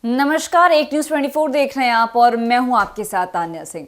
नमस्कार, एक न्यूज 24 देख रहे हैं आप और मैं हूं आपके साथ तान्या सिंह।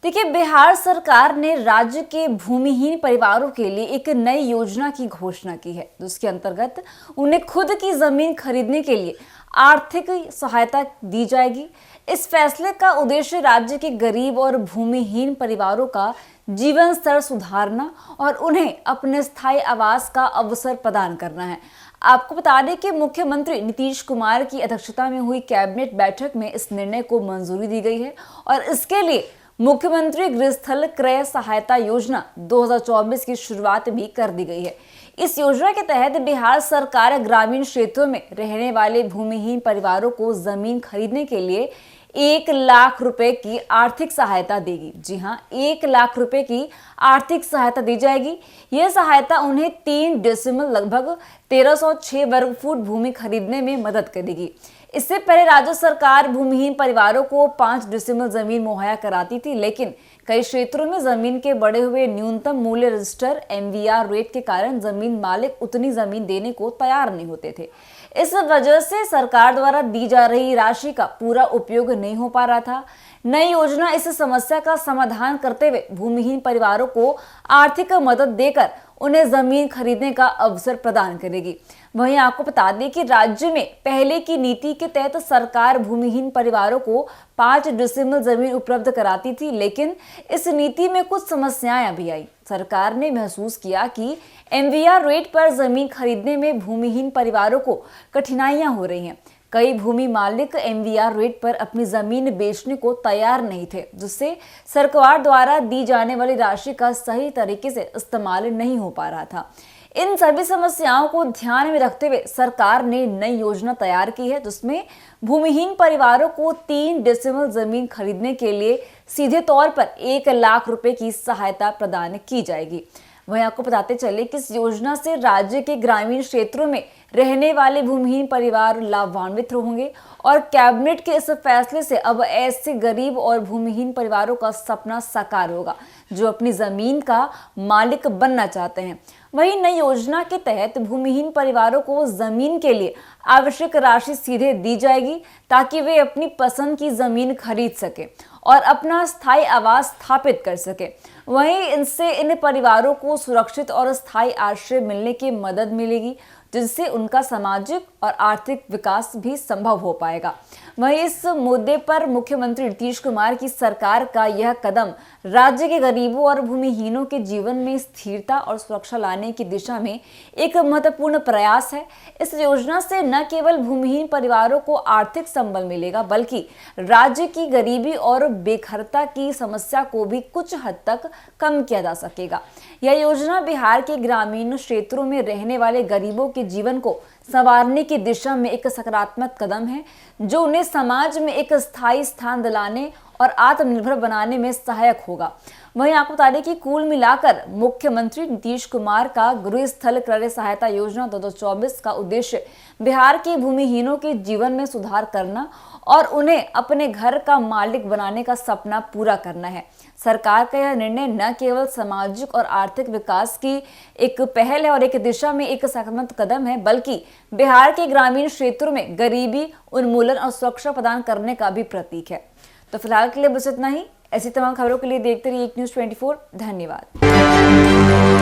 देखिए, बिहार सरकार ने राज्य के भूमिहीन परिवारों के लिए एक नई योजना की घोषणा की है, जिसके अंतर्गत उन्हें खुद की जमीन खरीदने के लिए आर्थिक सहायता दी जाएगी। इस फैसले का उद्देश्य राज्य के गरीब और भूमिहीन परिवारों का जीवन स्तर सुधारना और उन्हें अपने स्थायी आवास का अवसर प्रदान करना है। आपको बता दें कि मुख्यमंत्री नीतीश कुमार की अध्यक्षता में हुई कैबिनेट बैठक में इस निर्णय को मंजूरी दी गई है और इसके लिए मुख्यमंत्री गृहस्थल क्रय सहायता योजना 2024 की शुरुआत भी कर दी गई है। इस योजना के तहत बिहार सरकार ग्रामीण क्षेत्रों में रहने वाले भूमिहीन परिवारों को जमीन खरीदने के लिए 1 लाख रुपए की आर्थिक सहायता देगी। जी हाँ, 1 लाख रुपए की आर्थिक सहायता दी जाएगी। यह सहायता उन्हें 3 डेसिमल लगभग 1306 वर्ग फुट भूमि खरीदने में मदद करेगी। इससे पहले राज्य सरकार भूमिहीन परिवारों को 5 डेसिमल जमीन मुहैया कराती थी, लेकिन कई क्षेत्रों में जमीन के बढ़े हुए न्यूनतम मूल्य रजिस्टर MVR रेट के कारण जमीन मालिक उतनी जमीन देने को तैयार नहीं होते थे। इस वजह से सरकार द्वारा दी जा रही राशि का पूरा उपयोग नहीं हो पा रहा था। नई योजना इस समस्या का समाधान करते हुए भूमिहीन परिवारों को आर्थिक मदद देकर उन्हें जमीन खरीदने का अवसर प्रदान करेगी। वहीं आपको बता दें कि राज्य में पहले की नीति के तहत सरकार भूमिहीन परिवारों को 5 डेसिमल जमीन उपलब्ध कराती थी, लेकिन इस नीति में कुछ समस्याएं अभी आई। सरकार ने महसूस किया कि MVR रेट पर जमीन खरीदने में भूमिहीन परिवारों को कठिनाइयां हो रही हैं। कई भूमि मालिक MVR रेट पर अपनी जमीन बेचने को तैयार नहीं थे, जिससे सरकार द्वारा दी जाने वाली राशि का सही तरीके से इस्तेमाल नहीं हो पा रहा था। इन सभी समस्याओं को ध्यान में रखते हुए सरकार ने नई योजना तैयार की है, जिसमें भूमिहीन परिवारों को 3 डेसिमल जमीन खरीदने के लिए सीधे तौर पर 1 लाख रुपए की सहायता प्रदान की जाएगी। वहीं आपको बताते चले कि इस योजना से राज्य के ग्रामीण क्षेत्रों में रहने वाले भूमिहीन परिवार लाभान्वित होंगे और कैबिनेट के इस फैसले से अब ऐसे गरीब और भूमिहीन परिवारों का सपना साकार होगा जो अपनी जमीन का मालिक बनना चाहते हैं। वहीं नई योजना के तहत भूमिहीन परिवारों को जमीन के लिए आवश्यक राशि सीधे दी जाएगी, ताकि वे अपनी पसंद की जमीन खरीद सके और अपना स्थायी आवास स्थापित कर सके। वहीं इनसे इन परिवारों को सुरक्षित और स्थायी आश्रय मिलने की मदद मिलेगी, जिससे उनका सामाजिक और आर्थिक विकास भी संभव हो पाएगा। वहीं इस मुद्दे पर मुख्यमंत्री नीतीश कुमार की सरकार का यह कदम राज्य के गरीबों और भूमिहीनों के जीवन में स्थिरता और सुरक्षा लाने की दिशा में एक महत्वपूर्ण प्रयास है। इस योजना से न केवल भूमिहीन परिवारों को आर्थिक संबल मिलेगा, बल्कि राज्य की गरीबी और बेघरता की समस्या को भी कुछ हद तक कम किया जा सकेगा। यह योजना बिहार के ग्रामीण क्षेत्रों में रहने वाले गरीबों के जीवन को संवारने की दिशा में एक सकारात्मक कदम है, जो उन्हें समाज में एक स्थायी स्थान दिलाने और आत्मनिर्भर बनाने में सहायक होगा। वहीं आपको बता दें कि कुल मिलाकर मुख्यमंत्री नीतीश कुमार का गृहस्थल क्रय सहायता योजना 2024 का उद्देश्य बिहार के भूमिहीनों के जीवन में सुधार करना और उन्हें अपने घर का मालिक बनाने का सपना पूरा करना है। सरकार का यह निर्णय न केवल सामाजिक और आर्थिक विकास की एक पहल है और एक दिशा में एक सकारात्मक कदम है, बल्कि बिहार के ग्रामीण क्षेत्रों में गरीबी उन्मूलन और सुरक्षा प्रदान करने का भी प्रतीक है। तो फिलहाल के लिए बस इतना ही। ऐसी तमाम खबरों के लिए देखते रहिए एक न्यूज 24। धन्यवाद।